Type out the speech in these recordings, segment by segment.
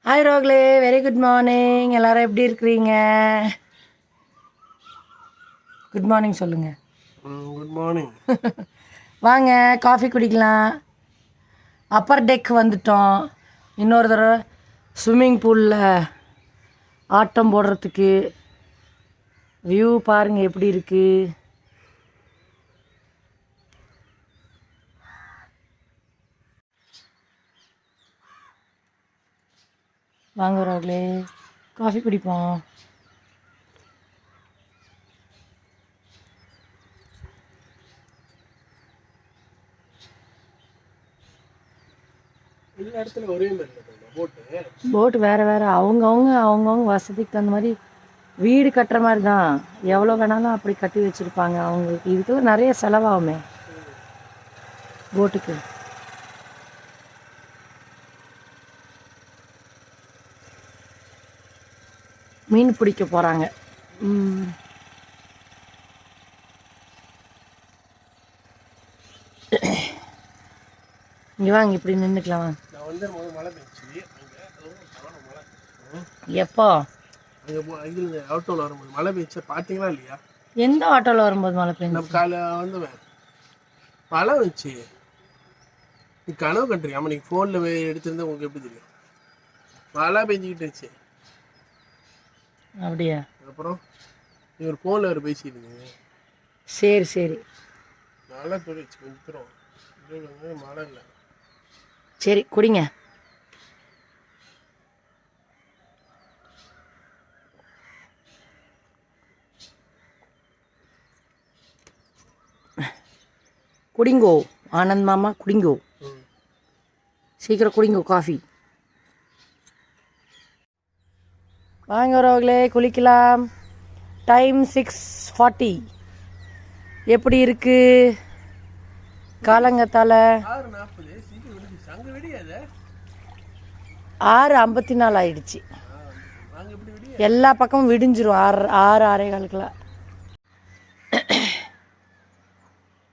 Hi Rogle, very good morning. எல்லாரும் எப்படி இருக்கீங்க? குட் மார்னிங் சொல்லுங்க. Good morning. வாங்க காஃபி குடிக்கலாம். அப்பர் டெக் வந்துட்டோம். இன்னொரு தடவை ஸ்விம்மிங் பூலில் ஆட்டம் போடுறதுக்கு. வியூ பாருங்கள் எப்படி இருக்குது. வாங்க ரோக்லே காஃபி குடிப்போம். போட்டு வேறு வேறு அவங்கவுங்க வசதிக்கு தகுந்த மாதிரி வீடு கட்டுற மாதிரி தான். எவ்வளோ வேணாலும் அப்படி கட்டி வச்சுருப்பாங்க. அவங்களுக்கு இதுக்கெல்லாம் நிறைய செலவாகுமே போட்டுக்கு. மீன் பிடிக்க போகிறாங்க. இங்கே வாங்க இப்படி நின்றுக்கலாம். எப்போ ஆட்டோவில் வரும்போது மழை பெய்ச்சு பார்த்தீங்களா இல்லையா? எந்த ஆட்டோவில் வரும்போது மழை பெய்ஞ்சு? நம்ம காலையில் வந்துவேன் மழை வந்துச்சு. நீ கனவு கட்டுறீங்க. ஆமாம், நீங்கள் ஃபோனில் எடுத்துருந்தா உங்களுக்கு எப்படி தெரியும்? மழை பெஞ்சிக்கிட்டு இருந்துச்சு. அப்படியா? அப்புறம் நீ ஒரு ஃபோனில் ஒரு பேசிட்டு இருந்தீங்க. சரி சரி, நல்லா தொழிச்சு கொஞ்சம் தூரம். மழை இல்லை. சரி குடிங்க. குடிங்கோ ஆனந்த் மாமா, குடிங்கோ, சீக்கிரம் குடிங்கோ காஃபி. வாங்க ரோக்லே குளிக்கலாம். டைம் 6:40. எப்படி இருக்கு காலங்கத்தால்? 6:54 ஆயிடுச்சு. எல்லா பக்கமும் விடிஞ்சிரும் 6:45.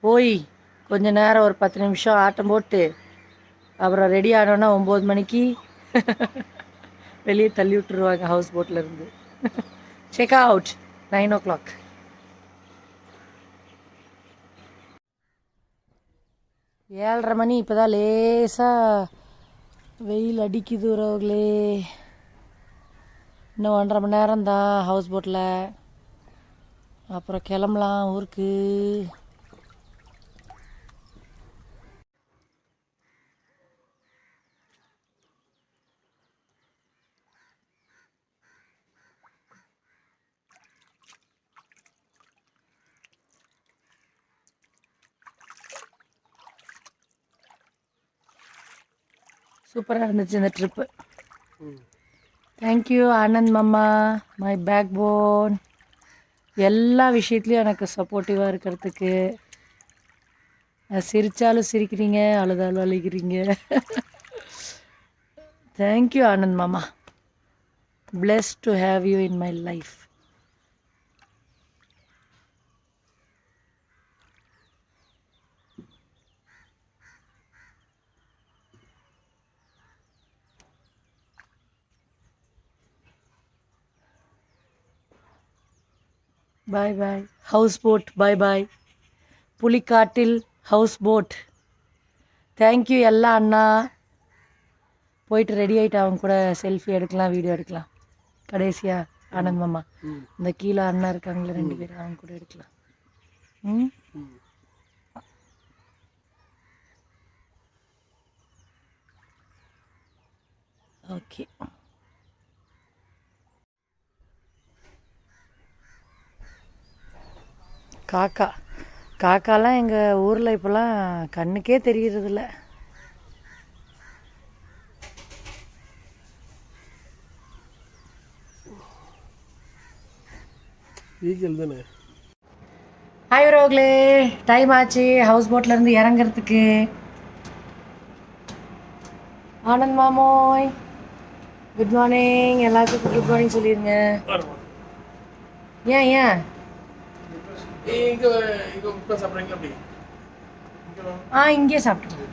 போய் கொஞ்ச நேரம் ஒரு 10 நிமிஷம் ஆட்டம் போட்டு அப்புறம் ரெடி ஆனோன்னா 9 மணிக்கு வெளியே தள்ளி விட்டுருவாங்க ஹவுஸ் போட்டில் இருந்து. Check out 9 o'clock. ஏழரை மணி. இப்போ தான் லேசாக வெயில் அடிக்குது உறவுகளே. இன்னும் 1.5 மணி நேரம் தான் ஹவுஸ் போட்டில். அப்புறம் கிளம்பலாம் ஊருக்கு. சூப்பராக இருந்துச்சு இந்த ட்ரிப்பு. தேங்க்யூ ஆனந்த் மாமா, மை பேக் போன். எல்லா விஷயத்துலையும் எனக்கு சப்போர்ட்டிவாக இருக்கிறதுக்கு. சிரித்தாலும் சிரிக்கிறீங்க, அழுதாலும் அழுகிறீங்க. தேங்க்யூ ஆனந்த் மாமா. Blessed to have you in my life. Bye bye houseboat. Bye bye புலிக்காட்டில் ஹவுஸ் போட். தேங்க்யூ எல்லா அண்ணா. போயிட்டு ரெடி ஆகிட்டு அவங்க கூட செல்ஃபி எடுக்கலாம், வீடியோ எடுக்கலாம். கடைசியாக ஆனந்த் மாமா இந்த கீழே அண்ணா இருக்காங்களே 2 பேர், அவங்க கூட எடுக்கலாம். ஓகே. காக்காலாம் எங்கள் ஊரில் இப்போலாம் கண்ணுக்கே தெரியறதில்ல. ஹாய் ரோக்லே, டைம் ஆச்சு ஹவுஸ் போட்லேருந்து இறங்கிறதுக்கு. ஆனந்த் மாமோய் குட் மார்னிங். எல்லாத்துக்கும் குட் மார்னிங் சொல்லிடுங்க. ஏன் ஏன் இங்கே சாப்பிட்டுருங்க.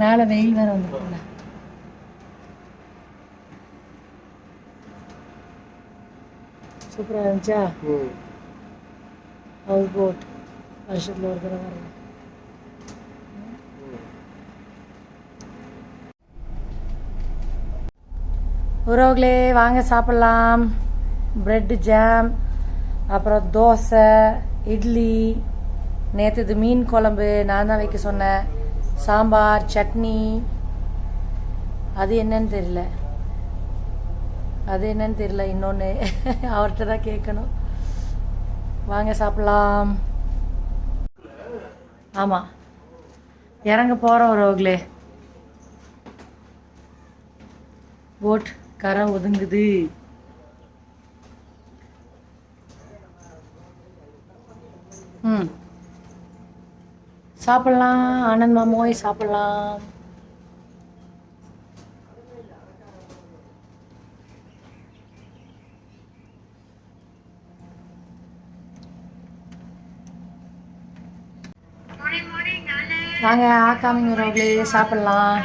மேலே வெயில் வேறு வந்துருக்குல்ல. சூப்பராக இருந்துச்சா? ம். ஹவுஸ் போட் வருஷத்தில் ஒரு தடவை வரும். உறவுகளே வாங்க சாப்பிட்லாம். ப்ரெட்டு ஜாம், அப்புறம் தோசை, இட்லி, நேற்று மீன் குழம்பு நான் தான் வைக்க சொன்னேன், சாம்பார், சட்னி. அது என்னன்னு தெரியல இன்னொன்று அவர்கிட்ட தான் கேட்கணும். வாங்க சாப்பிட்லாம். ஆமாம், இறங்க போகிறோம் உறவுகளே. போட் கரை ஒதுங்குது. சாப்பிட்லாம். ஆனந்த் மாமோய் சாப்பிட்லாம். வாங்க ஆக்காமிங்க உறவுகளே சாப்பிட்லாம்.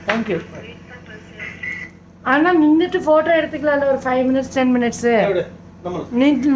தேங்க்யூ. ஆனால் நின்றுட்டு ஃபோட்டோ எடுத்துக்கலாம்ல ஒரு 5 minutes 10 minutes.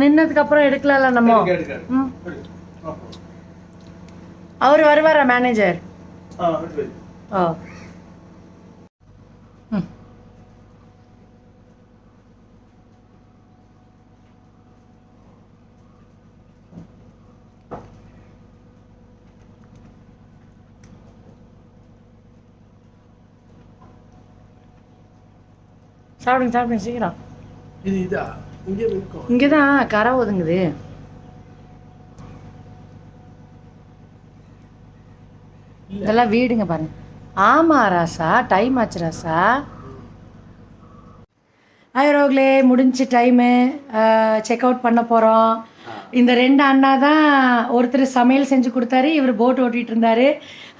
நின்னதுக்கு அப்புறம் எடுக்கலாம்ல நம்ம. அவர் வருவாரா மேனேஜர்? ஓ சாப்பிடுங்க சீக்கிரம். இங்கே தான் கரை ஒதுங்குது. இதெல்லாம் வீடுங்க பாருங்க. ஆமா ராசா, டைம் ஆச்சு ராசா. ரோக்லே முடிஞ்சு டைமு. செக் அவுட் பண்ண போகிறோம். இந்த 2 அண்ணா தான், ஒருத்தர் சமையல் செஞ்சு கொடுத்தாரு, இவர் போட் ஓட்டிட்டு இருந்தாரு.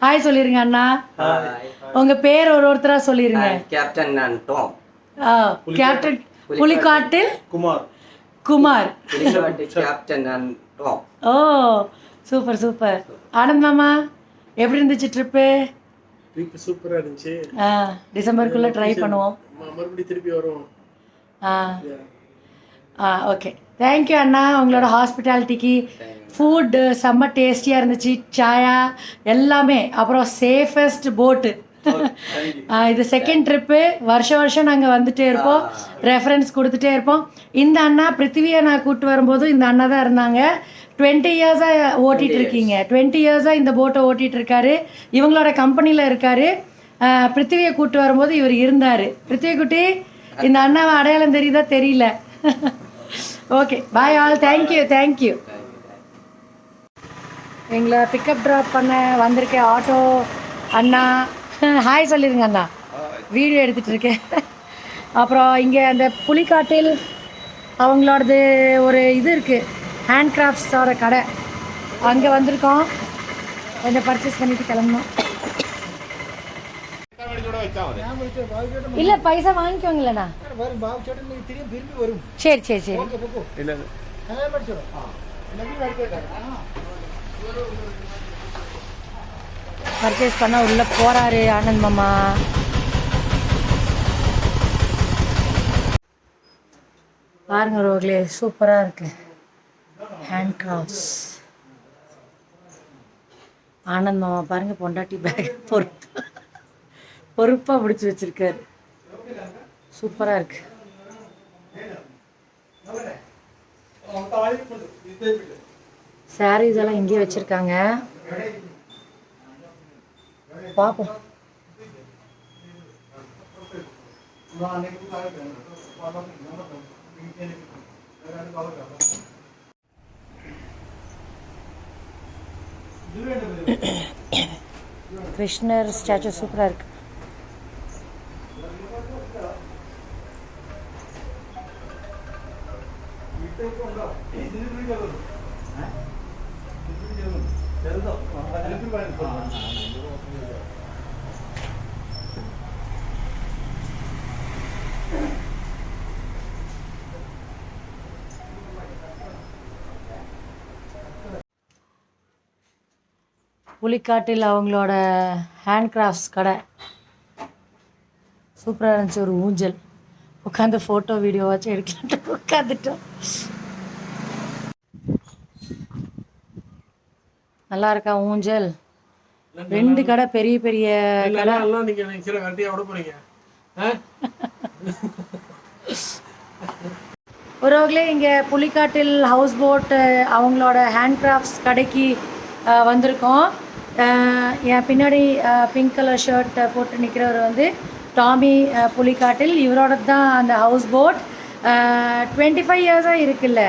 ஹாய் சொல்லிருங்க அண்ணா. உங்க பேர் ஒருத்தரா சொல்லிருங்க. Captain and Tom. கேப்டன் புலிக்காட்டில் Kumar. Captain and Tom. Oh super. Anand மாமா எப்படி இருந்துச்சு ட்ரிப்பு? சூப்பரா இருந்துச்சு. டிசம்பருக்குள்ள ட்ரை பண்ணுவோம். மறுபடியும் திருப்பி வருவோம். ஓகே, தேங்க்யூ அண்ணா. உங்களோட ஹாஸ்பிட்டாலிட்டிக்கு ஃபுட்டு செம்ம டேஸ்டியாக இருந்துச்சு. சாயா எல்லாமே. அப்புறம் சேஃபஸ்ட் போட்டு. இது செகண்ட் ட்ரிப்பு. வருஷம் நாங்கள் வந்துட்டே இருப்போம், ரெஃபரன்ஸ் கொடுத்துட்டே இருப்போம். இந்த அண்ணா பிருத்திவியை நான் கூப்பிட்டு வரும்போது இந்த அண்ணா தான் இருந்தாங்க. 20 இயர்ஸாக ஓட்டிகிட்டு இருக்கீங்க. 20 இயர்ஸாக இந்த போட்டை ஓட்டிகிட்டு இருக்காரு. இவங்களோட கம்பெனியில் இருக்கார். பிருத்திவியை கூப்பிட்டு வரும்போது இவர் இருந்தார். பிருத்திவி குட்டி, இந்த அண்ணாவை அடையாளம் தெரியுதா? தெரியல. Okay, bye all. தேங்க்யூ. எங்களை பிக்கப் ட்ராப் பண்ண வந்திருக்கேன் ஆட்டோ அண்ணா. ஹாய் சொல்லிடுங்க அண்ணா, வீடியோ எடுத்துகிட்டு இருக்கேன். அப்புறம் இங்கே அந்த புலிக்காட்டில் அவங்களோடது ஒரு இது இருக்குது, ஹேண்ட் கிராஃப்ட்ஸோட கடை. அங்கே வந்திருக்கோம், கொஞ்சம் பர்ச்சேஸ் பண்ணிட்டு கிளம்பணும். இல்லை பைசா வாங்கிக்கோங்களேண்ணா. சரி. பர்ச்சேஸ் பண்ண உள்ள போறாரு ஆனந்த் மாமா. பாருங்க ரோக்லே, சூப்பரா இருக்கு ஹேண்ட் கிராஃப்ட்ஸ். ஆனந்த் மாமா பாருங்க, பொண்டாட்டி பேக் பொறுப்பா பிடிச்சி வச்சிருக்காரு. சூப்பரா இருக்கு. சாரீஸ் எல்லாம் இங்கே வச்சிருக்காங்க, பார்ப்போம். கிருஷ்ணர் ஸ்டாச்சு சூப்பராக இருக்கு. புலிக்காட்டில் அவங்களோட ஹேண்ட் கிராஃப்ட்ஸ் கடை சூப்பராக இருந்துச்சு. ஒரு ஊஞ்சல் உட்காந்து ஃபோட்டோ வீடியோவாச்சும் எடுக்கலான்ட்டு உட்காந்துட்டோம். நல்லா இருக்கா ஊஞ்சல்? 2 கடை, பெரிய பெரிய கடை. ஒருவர்களே இங்கே புலிக்காட்டில் ஹவுஸ் போட் அவங்களோட ஹேண்ட் கிராஃப்ட்ஸ் கடைக்கு வந்திருக்கோம். என் பின்னாடி பிங்க் கலர் ஷர்ட் போட்டு நிற்கிறவர் வந்து டாமி புலிக்காட்டில். இவரோட தான் அந்த ஹவுஸ் போட் 25 இயர்ஸாக இருக்குல்ல.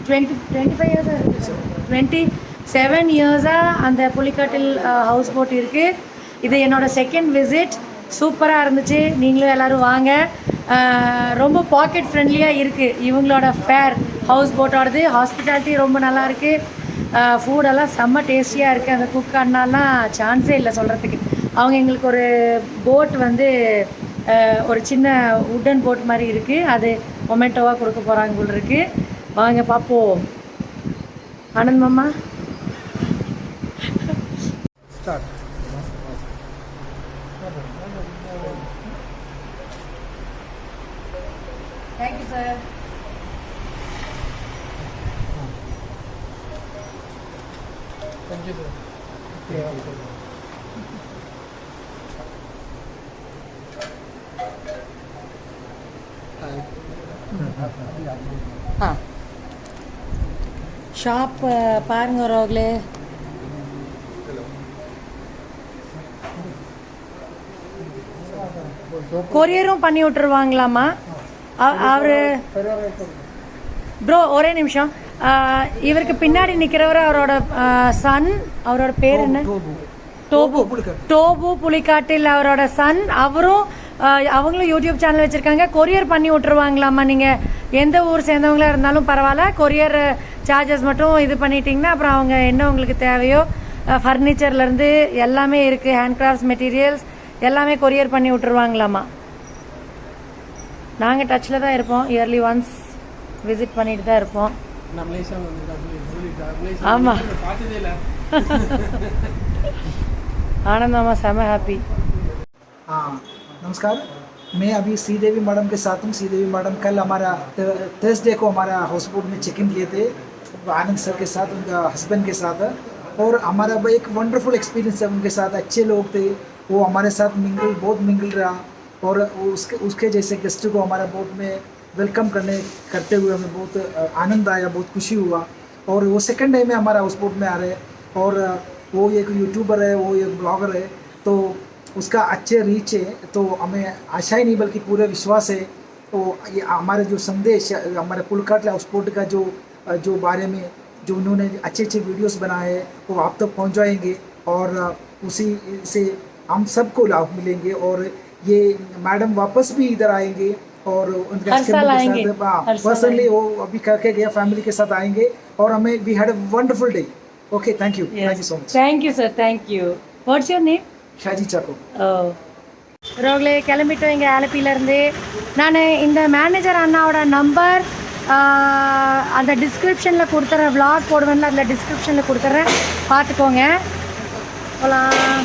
25 இயர்ஸாக இருக்குது. 27 இயர்ஸாக அந்த புலிக்காட்டில் ஹவுஸ் போட் இருக்குது. இது என்னோடய செகண்ட் விசிட். சூப்பராக இருந்துச்சு. நீங்களும் எல்லோரும் வாங்க. ரொம்ப பாக்கெட் ஃப்ரெண்ட்லியாக இருக்குது இவங்களோட ஃபேர் ஹவுஸ் போட்டோடது. ஹாஸ்பிட்டாலிட்டி ரொம்ப நல்லா இருக்குது. ஃபுட்டெல்லாம் செம்ம டேஸ்டியாக இருக்குது. அந்த குக் அண்ணாலாம் சான்ஸே இல்லை சொல்கிறதுக்கு. அவங்க எங்களுக்கு ஒரு போட் வந்து ஒரு சின்ன உட்டன் போட் மாதிரி இருக்குது. அது மொமெண்டோவாக கொடுக்க போகிறாங்க போல் இருக்குது. வாங்க பார்ப்போம். ஆனந்த் மாமா start. Thank you, sir. Thank you, sir. Shop பாருங்க ரோக்லே. கொரியரும் பண்ணி விட்டுருவாங்களாமா அவரு? ப்ரோ ஒரே நிமிஷம். இவருக்கு பின்னாடி நிற்கிறவர் அவரோட சன். அவரோட பேர் என்ன? டோபு புலிக்காட்டில் அவரோட சன். அவங்களும் யூடியூப் சேனல் வச்சுருக்காங்க. கொரியர் பண்ணி விட்டுருவாங்களாம்மா. நீங்கள் எந்த ஊர் சேர்ந்தவங்களா இருந்தாலும் பரவாயில்ல. கொரியர் சார்ஜஸ் மட்டும் இது பண்ணிட்டீங்கன்னா அப்புறம் அவங்க என்ன உங்களுக்கு தேவையோ ஃபர்னிச்சர்லேருந்து எல்லாமே இருக்குது. ஹேண்ட் கிராஃப்ட்ஸ் மெட்டீரியல்ஸ் எல்லாமே கொரியர் பண்ணி விட்டுருவாங்களாம்மா. நாங்கள் டச்சில் தான் இருப்போம். இயர்லி ஒன்ஸ் விசிட் பண்ணிட்டு தான் இருப்போம். ஆமாம் ஆனந்தாமா செம ஹாப்பी. हाँ नमस्कार, मैं अभी श्रीदेवी मैडम के साथ हूँ. श्रीदेवी मैडम कल हमारा थर्सडे को हमारा हाउस बोट में चेक इन किए थे आनंद सर के साथ, उनका हस्बैंड के साथ. और हमारा एक वंडरफुल एक्सपीरियंस है उनके साथ. अच्छे लोग थे वो, हमारे साथ बहुत मिंगल रहा. और उसके जैसे गेस्ट को हमारा बोट में वेलकम करते हुए हमें बहुत आनंद आया, बहुत खुशी हुआ. और वो सेकंड टाइम में हमारा हाउस बोट में आ रहे हैं. और वो एक यूट्यूबर है, वो एक ब्लॉगर है, तो उसका अच्छे रीच है. तो हमें आशा ही नहीं बल्कि पूरा विश्वास है. तो ये हमारे जो संदेश हमारे पुलिकाटिल हाउस बोट का जो बारे में जो उन्होंने अच्छे वीडियोस बनाए हैं वो आप तक पहुंचाएंगे. और उसी से हम सबको लाभ मिलेंगे. और ये मैडम वापस भी इधर आएंगे और उनके साथ पर्सनली वो अभी करके गया, फैमिली के साथ आएंगे. और हमें we had a wonderful day. Okay, thank you so much. Thank you sir, thank you. What's your name? Shaji Chacko. ரோக்லே கிளம்பிட்டோம் இங்கே ஆலப்பியிலேருந்து. நான் இந்த மேனேஜர் அண்ணாவோட நம்பர் அந்த டிஸ்கிரிப்ஷனில் கொடுத்துட்றேன். விளாக் போடுவேன்ல அதில் டிஸ்கிரிப்ஷனில் கொடுத்துட்றேன், பார்த்துக்கோங்க. போகலாம்.